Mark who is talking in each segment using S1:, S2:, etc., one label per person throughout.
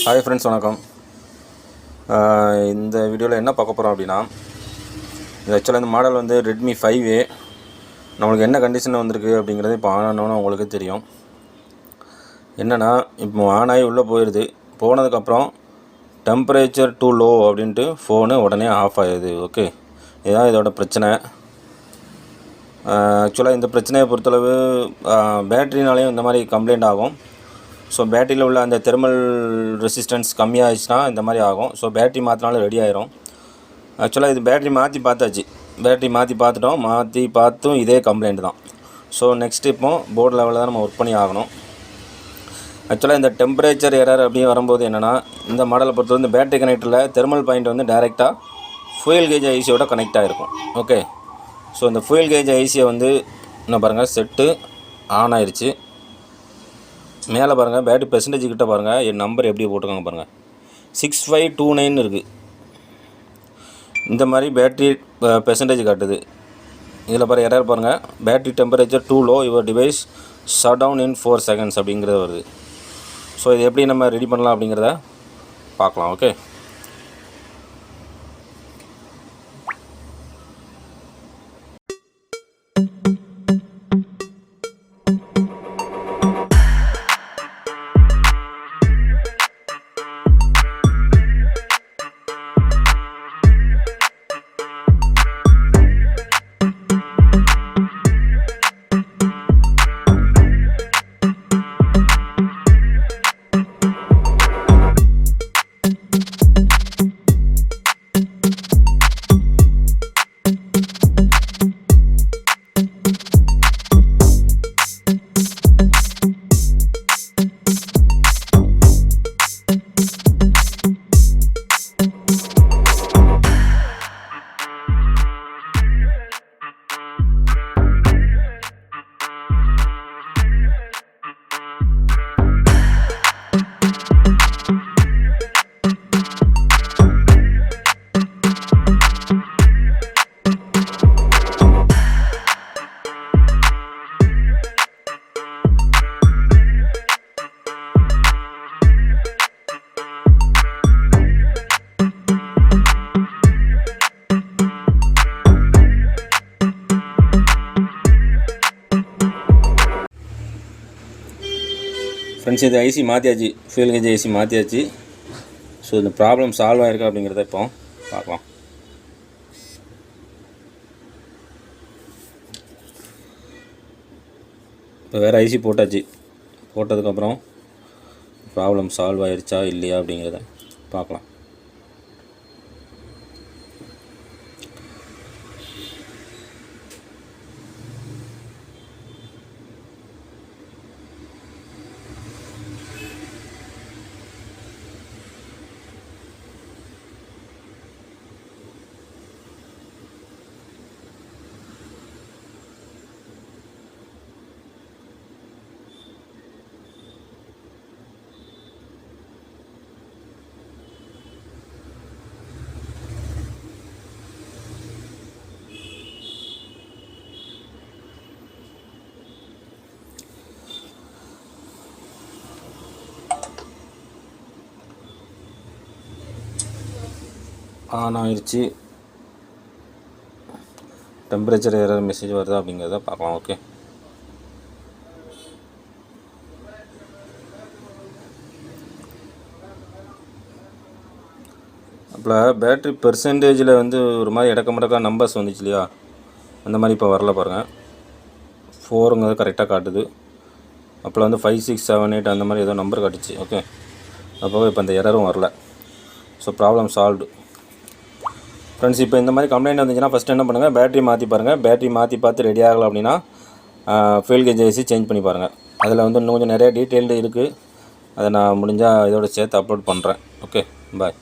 S1: Hi friends, வணக்கம். இந்த வீடியோவில் என்ன பார்க்க போகிறோம் அப்படின்னா, இது ஆக்சுவலாக இந்த மாடல் வந்து ரெட்மி 5A. நம்மளுக்கு என்ன கண்டிஷனில் வந்திருக்கு அப்படிங்கிறது இப்போ ஆன் ஆனோன்னு உங்களுக்கு தெரியும். என்னென்னா, இப்போ ஆன் ஆகி உள்ளே போயிடுது. போனதுக்கப்புறம் டெம்பரேச்சர் டூ லோ அப்படின்ட்டு ஃபோனு உடனே ஆஃப் ஆகிடுது. ஓகே, இதுதான் இதோட பிரச்சனை. ஆக்சுவலாக இந்த பிரச்சனையை பொறுத்தளவு பேட்டரினாலேயும் இந்த மாதிரி கம்ப்ளைண்ட் ஆகும். ஸோ பேட்டரியில் உள்ள அந்த தெர்மல் ரெசிஸ்டன்ஸ் கம்மியாகிடுச்சுன்னா இந்த மாதிரி ஆகும். ஸோ பேட்டரி மாற்றினாலும் ரெடி ஆயிரும். ஆக்சுவலாக இது பேட்டரி மாற்றி பார்த்தாச்சு. பேட்டரி மாற்றி பார்த்துட்டோம். மாற்றி பார்த்தும் இதே கம்ப்ளைண்ட் தான். ஸோ நெக்ஸ்ட் இப்போ போர்டு லெவலில் தான் நம்ம ஒர்க் பண்ணி ஆகணும். ஆக்சுவலாக இந்த டெம்பரேச்சர் எரர் அப்படின்னு வரும்போது என்னென்னா, இந்த மாடலை பொறுத்தவரை இந்த பேட்டரி கனெக்டரில் தெர்மல் பாயிண்ட் வந்து டைரெக்டாக ஃபியூயல் கேஜ் ஐசியோட கனெக்ட் ஆகிருக்கும். ஓகே, ஸோ இந்த ஃபியூயல் கேஜ் ஐசியை வந்து என்ன பாருங்கள், செட்டு ஆன் ஆயிடுச்சு. மேலே பாருங்கள், பேட்டரி பெர்சன்டேஜ் கிட்ட பாருங்கள், என் நம்பர் எப்படி போட்டிருக்காங்க பாருங்கள், 6529 இருக்குது. இந்த மாதிரி பேட்டரி பெர்சன்டேஜ் காட்டுது. இதில் பாருங்கள், எரர் பாருங்கள், battery temperature too low, your device shut down in 4 seconds அப்படிங்கிறது வருது. ஸோ இது எப்படி நம்ம ரெடி பண்ணலாம் அப்படிங்கிறத பார்க்கலாம். ஓகே, ஃப்ரெண்ட்ஸ், இது ஐசி மாற்றியாச்சு, ஃபியூயல் கேஜ் ஐசி மாற்றியாச்சு. ஸோ இந்த ப்ராப்ளம் சால்வ் ஆகிருக்கா அப்படிங்கிறத இப்போ பார்க்கலாம். இப்போ வேறு ஐசி போட்டாச்சு. போட்டதுக்கப்புறம் ப்ராப்ளம் சால்வ் ஆகிருச்சா இல்லையா அப்படிங்கிறத பார்க்கலாம். ஆன் ஆயிடுச்சு. டெம்பரேச்சர் எரர் மெசேஜ் வருதா அப்படிங்கிறத பார்க்கலாம். ஓகே, அப்போ பேட்ரி பெர்சன்டேஜில் வந்து ஒரு மாதிரி இடக்க முடக்கா நம்பர்ஸ் வந்துச்சு இல்லையா, அந்த மாதிரி இப்போ வரல பாருங்கள். 4ங்கிறது கரெக்டாக காட்டுது. அப்போ வந்து 5 6 7 8 அந்த மாதிரி ஏதோ நம்பர் காட்டுச்சு. ஓகே, அப்போ இப்போ இந்த எரரும் வரல. So problem solved. ஃப்ரெண்ட்ஸ், இப்போ இந்த மாதிரி கம்ப்ளைண்ட் வந்துச்சுன்னா ஃபஸ்ட்டு என்ன பண்ணுங்கள், பேட்டரி மாற்றி பாருங்கள். பேட்டரி மாற்றி பார்த்து ரெடி ஆகலை அப்படின்னா ஃபியூயல் கேஜ் ஐசி சேஞ்ச் பண்ணி பாருங்கள். அதில் வந்து இன்னும் கொஞ்சம் நிறைய டீட்டெயில்டு இருக்குது. அதை நான் முடிஞ்சால் இதோட சேர்த்து அப்லோட் பண்ணுறேன். ஓகே, பாய்.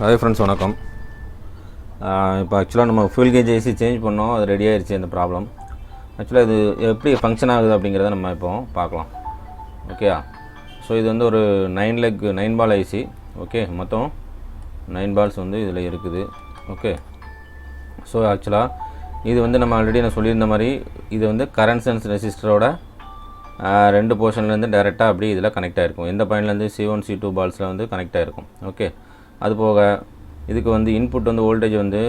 S1: ஹாய் ஃப்ரெண்ட்ஸ், வணக்கம். இப்போ ஆக்சுவலாக நம்ம ஃபியூல் கேஜ் ஏசி சேஞ்ச் பண்ணோம், அது ரெடி ஆகிடுச்சு இந்த ப்ராப்ளம். ஆக்சுவலாக இது எப்படி ஃபங்க்ஷன் ஆகுது அப்படிங்கிறத நம்ம இப்போ பார்க்கலாம். ஓகே, ஸோ இது வந்து ஒரு 9 பால் ஐசி. ஓகே, மொத்தம் 9 பால்ஸ் வந்து இதில் இருக்குது. ஓகே, ஸோ ஆக்சுவலாக இது வந்து நம்ம ஆல்ரெடி நான் சொல்லியிருந்த மாதிரி இது வந்து கரண்ட் சென்ஸ் ரெசிஸ்டரோட 2 போர்ஷன்லேருந்து டைரெக்டாக அப்படி இதில் கனெக்ட் ஆகிருக்கும். எந்த பாயிண்ட்லேருந்து C1 C2 பால்ஸில் வந்து கனெக்ட் ஆகிருக்கும். ஓகே, அது போக இதுக்கு வந்து இன்புட் வந்து வோல்டேஜ் வந்து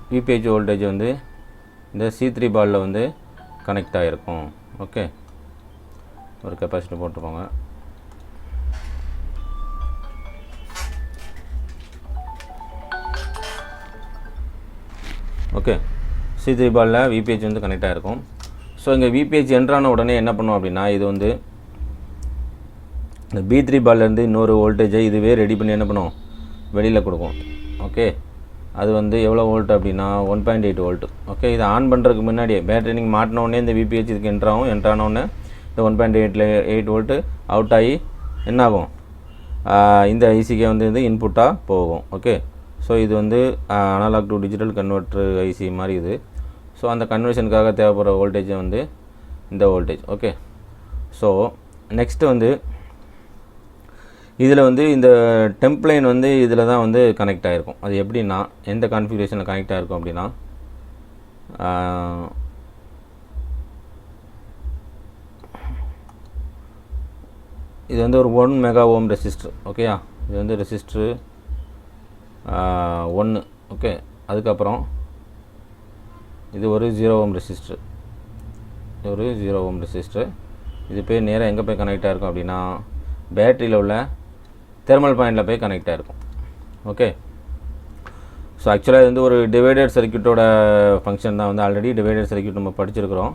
S1: VPH வோல்டேஜ் வந்து இந்த C3 பாலில் வந்து கனெக்ட் ஆகிருக்கும். ஓகே, ஒரு கெப்பாசிட்டி போட்டுருப்பாங்க. ஓகே, C3 பாலில் VPH வந்து கனெக்ட் ஆகிருக்கும். ஸோ இங்கே VPH என்ட்ரான உடனே என்ன பண்ணும் அப்படின்னா, இது வந்து இந்த B3 பால்லேருந்து இன்னொரு வோல்டேஜை இதுவே ரெடி பண்ணி என்ன பண்ணும், வெளியில் கொடுக்கும். ஓகே, அது வந்து எவ்வளோ வோல்ட் அப்படின்னா 1.8 வோல்ட். ஓகே, இதை ஆன் பண்ணுறதுக்கு முன்னாடியே பேட்டரி நீங்கள் மாட்டினோடனே இந்த VPH இதுக்கு என்ட்ரானோடனே இந்த 1.8 வோல்ட்டு அவுட் ஆகி என்னாகும், இந்த ஐசிக்கு வந்து இது இன்புட்டாக போகும். ஓகே, ஸோ இது வந்து analog to digital converter IC மாதிரி இது. ஸோ அந்த கன்வர்ஷனுக்காக தேவைப்படுற வோல்டேஜ் வந்து இந்த வோல்டேஜ். ஓகே, ஸோ நெக்ஸ்ட்டு வந்து இதில் வந்து இந்த டெம்ப்ளைன் வந்து இதில் தான் வந்து கனெக்ட் ஆகிருக்கும். அது எப்படின்னா, எந்த கான்ஃபிகரேஷனில் கனெக்ட் ஆகிருக்கும் அப்படின்னா, இது வந்து ஒரு 1 மெகா ஓம் ரெசிஸ்டர். ஓகேயா, இது வந்து ரெசிஸ்டரு 1. ஓகே, அதுக்கப்புறம் இது ஒரு 0 ஓம் ரெசிஸ்டர். இது ஒரு 0 ஓம் ரெசிஸ்டர். இது போய் நேராக எங்கே போய் கனெக்ட் ஆகிருக்கும் அப்படின்னா, பேட்டரியில் உள்ள தெர்மல் பாயிண்டில் போய் கனெக்ட் ஆகிருக்கும். ஓகே, ஸோ ஆக்சுவலாக இது வந்து ஒரு டிவைடட் சர்க்யூட்டோட ஃபங்க்ஷன் தான். வந்து ஆல்ரெடி டிவைடட் சர்க்யூட் நம்ம படிச்சிருக்கிறோம்.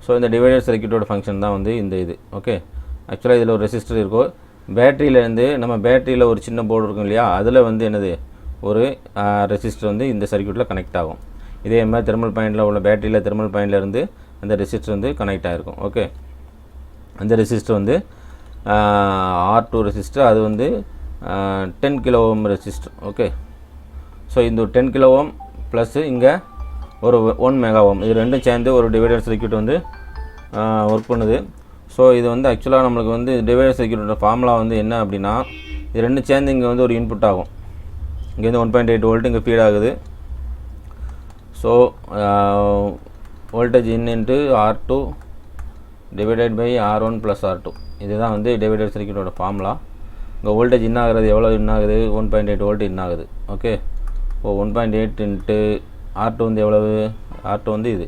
S1: ஸோ இந்த டிவைடட் சர்க்யூட்டோட ஃபங்க்ஷன் தான் வந்து இந்த இது. ஓகே, ஆக்சுவலாக இதில் ஒரு ரெசிஸ்டர் இருக்கும். பேட்டரியிலேருந்து நம்ம பேட்டரியில் ஒரு சின்ன போர்டு இருக்கும் இல்லையா, அதில் வந்து என்னது ஒரு ரெசிஸ்டர் வந்து இந்த சர்க்யூட்டில் கனெக்ட் ஆகும். இதே மாதிரி தெர்மல் பாயிண்டில் உள்ள பேட்டரியில் தெர்மல் பாயிண்ட்லேருந்து அந்த ரெசிஸ்டர் வந்து கனெக்ட் ஆகிருக்கும். ஓகே, அந்த ரெசிஸ்டர் வந்து R2 ரெசிஸ்டர், அது வந்து 10 kilo ohm resistor. Okay, so இந்த 10 கிலோ ஓம் ப்ளஸ் இங்கே ஒரு 1 மெகா ஓம், இது ரெண்டும் சேர்ந்து ஒரு டிவைடர் சர்க்யூட் வந்து ஒர்க் பண்ணுது. ஸோ இது வந்து ஆக்சுவலாக நம்மளுக்கு வந்து டிவைடர் சர்க்யூட்டோட ஃபார்முலா வந்து என்ன அப்படின்னா, இது ரெண்டும் சேர்ந்து இங்கே வந்து ஒரு இன்புட் ஆகும். இங்கேருந்து 1.8 வோல்ட் இங்கே ஃபீட் ஆகுது. So voltage in into R2 divided by R1 plus R2, இதுதான் வந்து டிவைடட் சர்க்யூட்டோட ஃபார்முலா. இங்கே வோல்டேஜ் இன் ஆகிறது எவ்வளோ இன் ஆகுது, 1.8 வோல்ட் இன் ஆகுது. ஓகே, ஓ 1.8 இன்ட்டு R2 வந்து எவ்வளவு, R2 வந்து இது.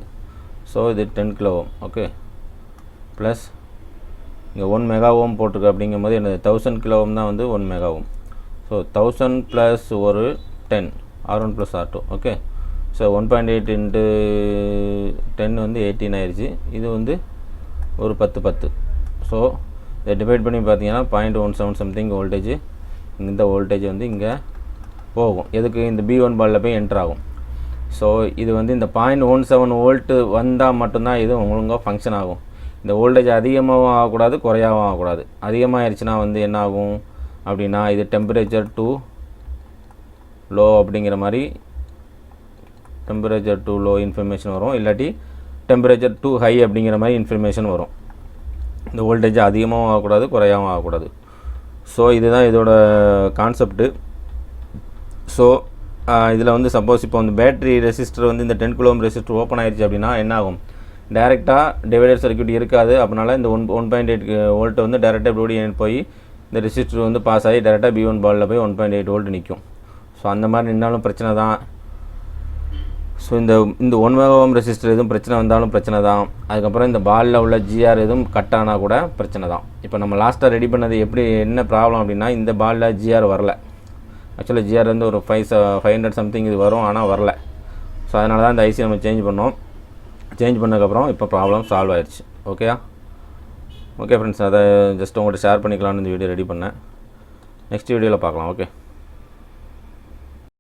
S1: ஸோ இது 10 கிலோ ஓம். ஓகே, ப்ளஸ் இங்கே 1 மெகா ஓம் போட்டிருக்கு. அப்படிங்கும்போது என்னது 1000 கிலோ ஓம் தான் வந்து 1 மெகா ஓம். ஸோ 1000 ப்ளஸ் ஒரு 10 R1 plus R2. Okay, so 1.8 into 10 வந்து 18 ஆயிடுச்சு. இது வந்து ஒரு 10. ஸோ இதை டிவைட் பண்ணி பார்த்தீங்கன்னா 0.17 சம்திங் வோல்டேஜ், இந்த வோல்டேஜ் வந்து இங்கே போகும். எதுக்கு, இந்த B1 பாலில் போய் என்ட்ரு ஆகும். ஸோ இது வந்து இந்த 0.17 வோல்ட்டு வந்தால் மட்டும்தான் இது ஒழுங்காக ஃபங்க்ஷன் ஆகும். இந்த வோல்டேஜ் அதிகமாகவும் ஆகக்கூடாது, குறையாகவும் ஆகக்கூடாது. அதிகமாகிடுச்சுன்னா வந்து என்ன ஆகும் அப்படின்னா, இது டெம்பரேச்சர் டு லோ அப்படிங்கிற மாதிரி டெம்பரேச்சர் டு லோ இன்ஃபர்மேஷன் வரும், இல்லாட்டி டெம்பரேச்சர் டு ஹை அப்படிங்கிற மாதிரி இன்ஃபர்மேஷன் வரும். இந்த வோல்டேஜ் அதிகமாகவும் ஆகக்கூடாது, குறையாகவும் ஆகக்கூடாது. ஸோ இதுதான் இதோட கான்செப்ட்டு. ஸோ இதில் வந்து சப்போஸ் இப்போ வந்து பேட்டரி ரெசிஸ்டர் வந்து இந்த 10 கிலோ ஓம் ரெசிஸ்டர் ஓப்பன் ஆயிடுச்சு அப்படின்னா என்ன ஆகும், டேரெக்டாக டிவைடர் சர்க்யூட் இருக்காது. அப்படினால இந்த 1.8 வோல்ட் வந்து டேரெக்டாக இப்படி போய் இந்த ரெசிஸ்டர் வந்து பாஸ் ஆகி டேரெக்டாக B1 பாலில் போய் 1.8 வோல்ட் நிற்கும். ஸோ அந்த மாதிரி நின்னாலும் பிரச்சனை தான். ஸோ இந்த 1 மெகா ஓம் ரெசிஸ்டர் எதுவும் பிரச்சனை வந்தாலும் பிரச்சனை தான். அதுக்கப்புறம் இந்த பாலில் உள்ள GR எதுவும் கட் ஆனால் கூட பிரச்சனை தான். இப்போ நம்ம லாஸ்ட்டாக ரெடி பண்ணது எப்படி, என்ன ப்ராப்ளம் அப்படின்னா, இந்த பாலில் GR வரல. ஆக்சுவலாக GR வந்து ஒரு 500 சம்திங் இது வரும், ஆனால் வரல. ஸோ அதனால தான் இந்த ஐசி நம்ம சேஞ்ச் பண்ணோம். சேஞ்ச் பண்ணதுக்கப்புறம் இப்போ ப்ராப்ளம் சால்வ் ஆயிடுச்சு. ஓகேயா, ஓகே ஃப்ரெண்ட்ஸ், அதை ஜஸ்ட் உங்கள்கிட்ட ஷேர் பண்ணிக்கலான்னு இந்த வீடியோ ரெடி பண்ணேன். நெக்ஸ்ட் வீடியோவில் பார்க்கலாம். ஓகே.